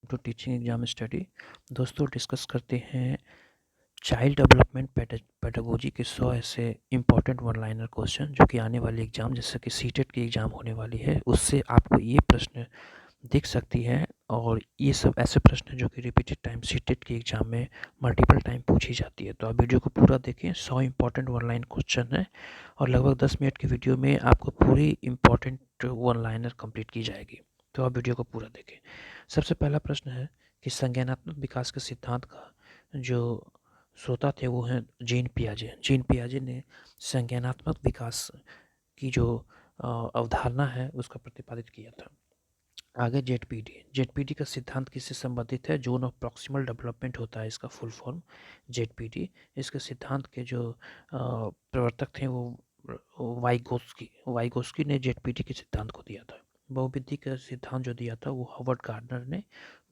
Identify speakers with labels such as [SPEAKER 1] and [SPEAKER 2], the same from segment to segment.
[SPEAKER 1] To teaching exam study. दोस्तों discuss करते हैं चाइल्ड डेवलपमेंट पेडागोजी के 100 ऐसे इंपॉर्टेंट वन लाइनर क्वेश्चन जो कि आने वाले एग्जाम जैसे कि सीटेट की एग्ज़ाम होने वाली है उससे आपको ये प्रश्न दिख सकती है। और ये सब ऐसे प्रश्न हैं जो कि रिपीटेड टाइम सीटेट की एग्ज़ाम में मल्टीपल टाइम पूछी जाती है। तो आप वीडियो को पूरा देखें, 100 इंपॉर्टेंट वन लाइन क्वेश्चन है और लगभग 10 मिनट की वीडियो में आपको पूरी इंपॉर्टेंट वन लाइनर कंप्लीट की जाएगी। तो आप वीडियो को पूरा देखें। सबसे पहला प्रश्न है कि संज्ञानात्मक विकास के सिद्धांत का जो श्रोता थे वो हैं जीन पियाजे। जीन पियाजे ने संज्ञानात्मक विकास की जो अवधारणा है उसका प्रतिपादित किया था। आगे जेडपीडी का सिद्धांत किससे संबंधित है? जोन ऑफ प्रॉक्सिमल डेवलपमेंट होता है इसका फुल फॉर्म जेडपीडी। इसके सिद्धांत के जो प्रवर्तक थे वो वाइगोस्की ने जेडपीडी के सिद्धांत को दिया था। बहुबुद्धि का सिद्धांत जो दिया था वो हॉवर्ड गार्डनर ने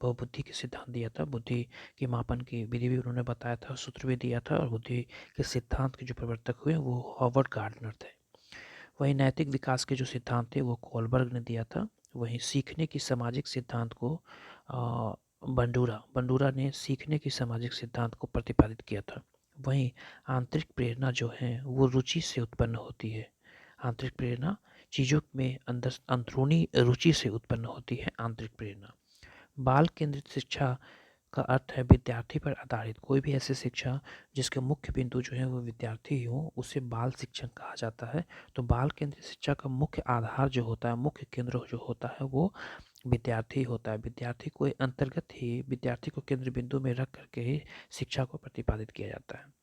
[SPEAKER 1] बहुबुद्धि के सिद्धांत दिया था। बुद्धि के मापन की विधि भी उन्होंने बताया था, सूत्र भी दिया था और बुद्धि के सिद्धांत के जो प्रवर्तक हुए वो हॉवर्ड गार्डनर थे। वहीं नैतिक विकास के जो सिद्धांत थे वो कोलबर्ग ने दिया था। वहीं सीखने की सामाजिक सिद्धांत को बंडूरा ने सीखने की सामाजिक सिद्धांत को प्रतिपादित किया था। वहीं आंतरिक प्रेरणा जो है वो रुचि से उत्पन्न होती है। आंतरिक प्रेरणा चीज़ों में अंदरूनी रुचि से उत्पन्न होती है आंतरिक प्रेरणा। बाल केंद्रित शिक्षा का अर्थ है विद्यार्थी पर आधारित कोई भी ऐसी शिक्षा जिसके मुख्य बिंदु जो है वो विद्यार्थी ही हो, उसे बाल शिक्षण कहा जाता है। तो बाल केंद्रित शिक्षा का मुख्य आधार जो होता है, मुख्य केंद्र जो होता है वो विद्यार्थी होता है। विद्यार्थी को अंतर्गत ही विद्यार्थी को केंद्र बिंदु में रख करके ही शिक्षा को प्रतिपादित किया जाता है।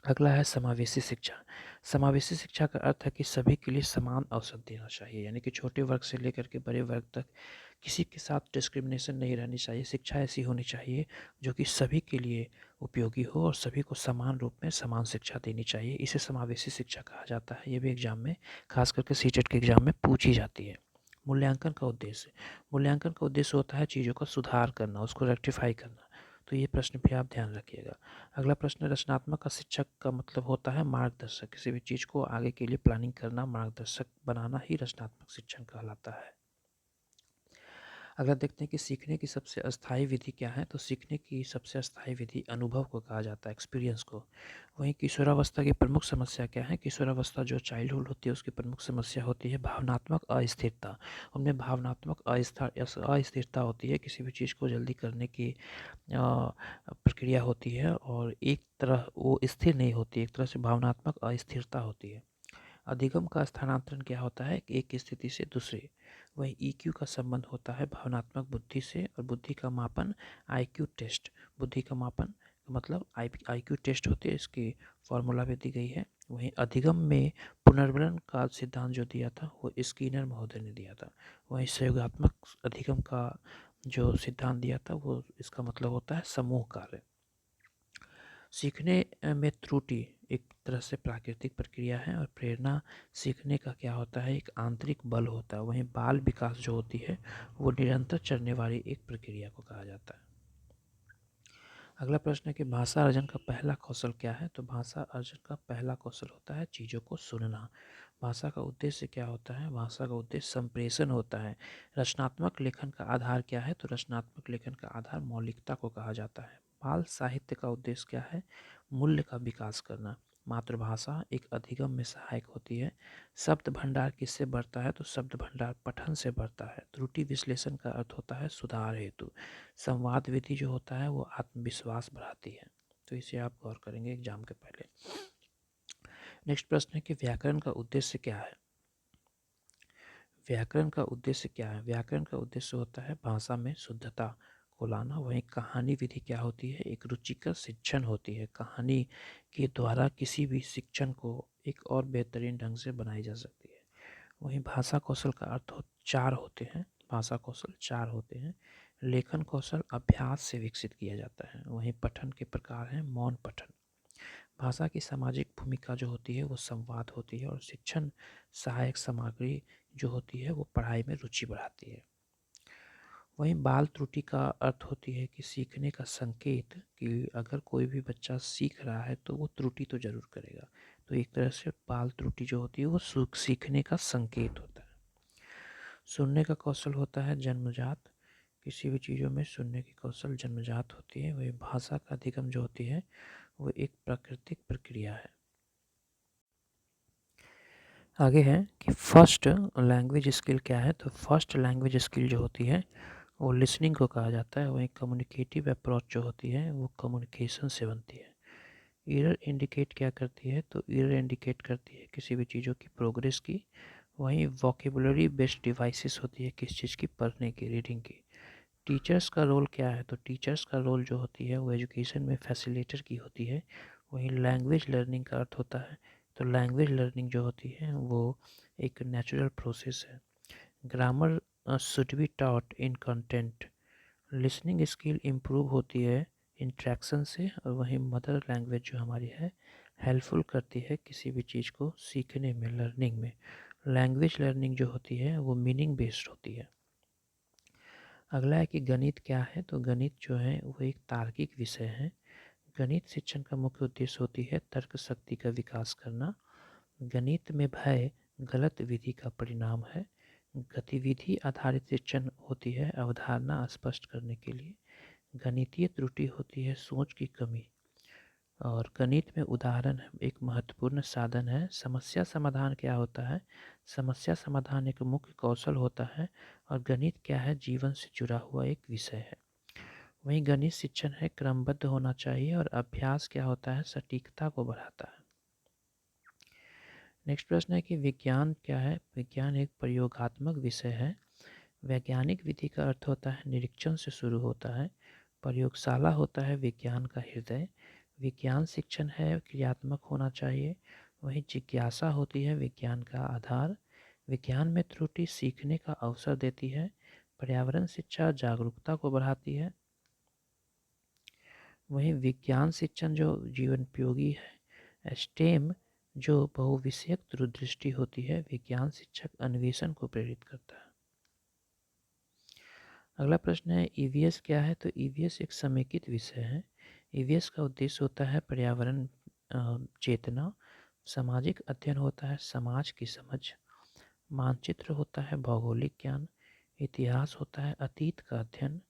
[SPEAKER 1] अगला है समावेशी शिक्षा। समावेशी शिक्षा का अर्थ है कि सभी के लिए समान अवसर देना चाहिए, यानी कि छोटे वर्ग से लेकर के बड़े वर्ग तक किसी के साथ डिस्क्रिमिनेशन नहीं रहनी चाहिए। शिक्षा ऐसी होनी चाहिए जो कि सभी के लिए उपयोगी हो और सभी को समान रूप में समान शिक्षा देनी चाहिए। इसे समावेशी शिक्षा कहा जाता है। ये भी एग्जाम में खास करके सीटेट के एग्जाम में पूछी जाती है। मूल्यांकन का उद्देश्य होता है चीज़ों का सुधार करना, उसको रेक्टिफाई करना। तो ये प्रश्न भी आप ध्यान रखिएगा। अगला प्रश्न, रचनात्मक का शिक्षक का मतलब होता है मार्गदर्शक। किसी भी चीज़ को आगे के लिए प्लानिंग करना, मार्गदर्शक बनाना ही रचनात्मक शिक्षण कहलाता है। अगर देखते हैं कि सीखने की सबसे अस्थायी विधि क्या है, तो सीखने की सबसे अस्थायी विधि अनुभव को कहा जाता है, एक्सपीरियंस को। वहीं किशोरावस्था की प्रमुख समस्या क्या है? किशोरावस्था जो चाइल्डहुड होती है उसकी प्रमुख समस्या होती है भावनात्मक अस्थिरता। उनमें भावनात्मक अस्थिरता होती है, किसी भी चीज़ को जल्दी करने की प्रक्रिया होती है और एक तरह वो स्थिर नहीं होती, एक तरह से भावनात्मक अस्थिरता होती है। अधिगम का स्थानांतरण क्या होता है? एक स्थिति से दूसरे। वही ईक्यू का संबंध होता है भावनात्मक बुद्धि से और बुद्धि का मापन आईक्यू टेस्ट। बुद्धि का मापन मतलब आईक्यू टेस्ट होती है, इसकी फॉर्मूला भी दी गई है। वहीं अधिगम में पुनर्वलन का सिद्धांत जो दिया था वो स्कीनर महोदय ने दिया था। वहीं सहयोगात्मक अधिगम का जो सिद्धांत दिया था वो इसका मतलब होता है समूह कार्य। सीखने में त्रुटि एक तरह से प्राकृतिक प्रक्रिया है और प्रेरणा सीखने का क्या होता है? एक आंतरिक बल होता है। वहीं बाल विकास जो होती है वो निरंतर चलने वाली एक प्रक्रिया को कहा जाता है। अगला प्रश्न है कि भाषा अर्जन का पहला कौशल क्या है? तो भाषा अर्जन का पहला कौशल होता है चीज़ों को सुनना। भाषा का उद्देश्य क्या होता है? भाषा का उद्देश्य संप्रेषण होता है। रचनात्मक लेखन का आधार क्या है? तो रचनात्मक लेखन का आधार मौलिकता को कहा जाता है। बाल साहित्य का उद्देश्य क्या है? मूल्य का विकास करना। मातृभाषा एक अधिगम में सहायक होती है। शब्द भंडार किससे बढ़ता है? तो शब्द भंडार पठन से बढ़ता है। त्रुटि विश्लेषण का अर्थ होता है सुधार हेतु। संवाद विधि जो होता है वो आत्मविश्वास बढ़ाती है। तो इसे आप गौर करेंगे एग्जाम के पहले। नेक्स्ट प्रश्न है कि व्याकरण का उद्देश्य क्या है? व्याकरण का उद्देश्य क्या है? व्याकरण का उद्देश्य होता है भाषा में शुद्धता को लाना। वहीं कहानी विधि क्या होती है? एक रुचिकर शिक्षण होती है। कहानी के द्वारा किसी भी शिक्षण को एक और बेहतरीन ढंग से बनाई जा सकती है। वहीं भाषा कौशल का अर्थ चार होते हैं। भाषा कौशल चार होते हैं। लेखन कौशल अभ्यास से विकसित किया जाता है। वहीं पठन के प्रकार हैं मौन पठन। भाषा की सामाजिक भूमिका जो होती है वो संवाद होती है और शिक्षण सहायक सामग्री जो होती है वो पढ़ाई में रुचि बढ़ाती है। वहीं बाल त्रुटि का अर्थ होती है कि सीखने का संकेत, कि अगर कोई भी बच्चा सीख रहा है तो वो त्रुटि तो जरूर करेगा। तो एक तरह से बाल त्रुटि जो होती है वो सीखने का संकेत होता है। सुनने का कौशल होता है जन्मजात। किसी भी चीज़ों में सुनने की कौशल जन्मजात होती है, वही भाषा का अधिगम जो होती है वो एक प्राकृतिक प्रक्रिया है। आगे है कि फर्स्ट लैंग्वेज स्किल क्या है। तो फर्स्ट लैंग्वेज स्किल जो होती है वो लिसनिंग को कहा जाता है। वहीं कम्युनिकेटिव अप्रोच जो होती है वो कम्युनिकेशन से बनती है। ईरर इंडिकेट क्या करती है। तो ईरर इंडिकेट करती है किसी भी चीज़ों की प्रोग्रेस की। वहीं वोकेबुलरी बेस्ड डिवाइसेस होती है किस चीज़ की, पढ़ने की, रीडिंग की। टीचर्स का रोल क्या है। तो टीचर्स का रोल जो होती है वो एजुकेशन में फैसिलिटेटर की होती है। वहीं लैंग्वेज लर्निंग का अर्थ होता है। तो लैंग्वेज लर्निंग जो होती है वो एक नेचुरल प्रोसेस है। Grammar should be taught in content. Listening skill improve होती है इंट्रैक्शन से। और वहीं मदर लैंग्वेज जो हमारी है हेल्पफुल करती है किसी भी चीज़ को सीखने में, लर्निंग में। लैंग्वेज लर्निंग जो होती है वो मीनिंग बेस्ड होती है। अगला है कि गणित क्या है। तो गणित जो है वो एक तार्किक विषय है। गणित शिक्षण का मुख्य उद्देश्य होती है तर्क शक्ति का विकास करना। गणित में भय गलत विधि का परिणाम है। गतिविधि आधारित शिक्षण होती है अवधारणा स्पष्ट करने के लिए। गणितीय त्रुटि होती है सोच की कमी। और गणित में उदाहरण एक महत्वपूर्ण साधन है। समस्या समाधान क्या होता है। समस्या समाधान एक मुख्य कौशल होता है। और गणित क्या है, जीवन से जुड़ा हुआ एक विषय है। वहीं गणित शिक्षण है क्रमबद्ध होना चाहिए। और अभ्यास क्या होता है, सटीकता को बढ़ाता है। नेक्स्ट प्रश्न है कि विज्ञान क्या है। विज्ञान एक प्रयोगात्मक विषय है। वैज्ञानिक विधि का अर्थ होता है निरीक्षण से शुरू होता है। प्रयोगशाला होता है विज्ञान का हृदय। विज्ञान शिक्षण है क्रियात्मक होना चाहिए। वहीं जिज्ञासा होती है विज्ञान का आधार। विज्ञान में त्रुटि सीखने का अवसर देती है। पर्यावरण शिक्षा जागरूकता को बढ़ाती है। वहीं विज्ञान शिक्षण जो जीवन उपयोगी है। स्टेम जो बहुविषयक दूरदृष्टि होती है। विज्ञान शिक्षक अन्वेषण को प्रेरित करता है। अगला प्रश्न है ईवीएस क्या है। तो ईवीएस एक समेकित विषय है। ईवीएस का उद्देश्य होता है पर्यावरण चेतना। सामाजिक अध्ययन होता है समाज की समझ। मानचित्र होता है भौगोलिक ज्ञान। इतिहास होता है अतीत का अध्ययन।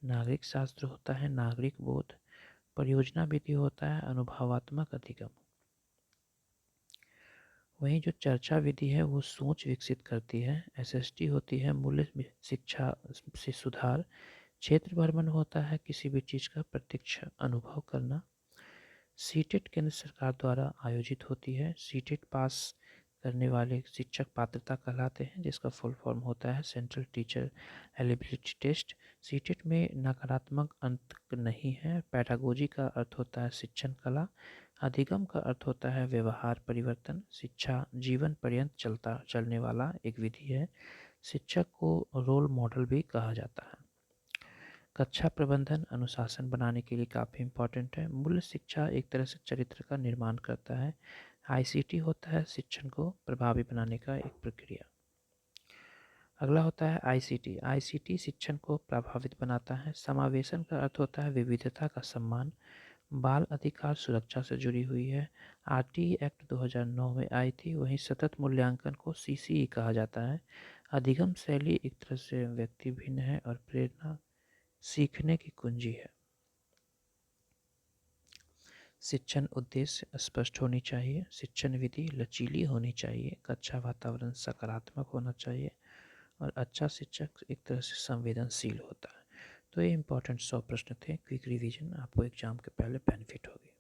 [SPEAKER 1] नागरिक शास्त्र होता है नागरिक बोध। परियोजना विधि होता है अनुभवात्मक अधिगम। वहीं जो चर्चा विधि है वो सोच विकसित करती है। एसएसटी होती है मूल्य शिक्षा से सुधार। क्षेत्र भ्रमण होता है किसी भी चीज़ का प्रत्यक्ष अनुभव करना। सीटेट केंद्र सरकार द्वारा आयोजित होती है। सीटेट पास करने वाले शिक्षक पात्रता कहलाते हैं, जिसका फुल फॉर्म होता है central teacher eligibility test. CTET में नकारात्मक अंक नहीं है। पैडागोजी का अर्थ होता है शिक्षण कला। अधिगम का अर्थ होता है व्यवहार परिवर्तन। शिक्षा जीवन पर्यंत चलने वाला एक विधि है। शिक्षक को रोल मॉडल भी कहा जाता है। कक्षा प्रबंधन अनुशासन बनाने के लिए काफ़ी इम्पॉर्टेंट है। मूल्य शिक्षा एक तरह से चरित्र का निर्माण करता है। आईसीटी होता है शिक्षण को प्रभावी बनाने का एक प्रक्रिया। अगला होता है आईसीटी। आईसीटी शिक्षण को प्रभावित बनाता है। समावेशन का अर्थ होता है विविधता का सम्मान। बाल अधिकार सुरक्षा से जुड़ी हुई है। आरटीई एक्ट 2009 में आई थी। वहीं सतत मूल्यांकन को सीसीई कहा जाता है। अधिगम शैली एक तरह से व्यक्ति भिन्न है। और प्रेरणा सीखने की कुंजी है। शिक्षण उद्देश्य स्पष्ट होनी चाहिए। शिक्षण विधि लचीली होनी चाहिए। कक्षा वातावरण सकारात्मक होना चाहिए। और अच्छा शिक्षक एक तरह से संवेदनशील होता है। तो ये इंपॉर्टेंट 100 प्रश्न थे। क्विक रिवीजन आपको एग्जाम के पहले बेनिफिट होगी।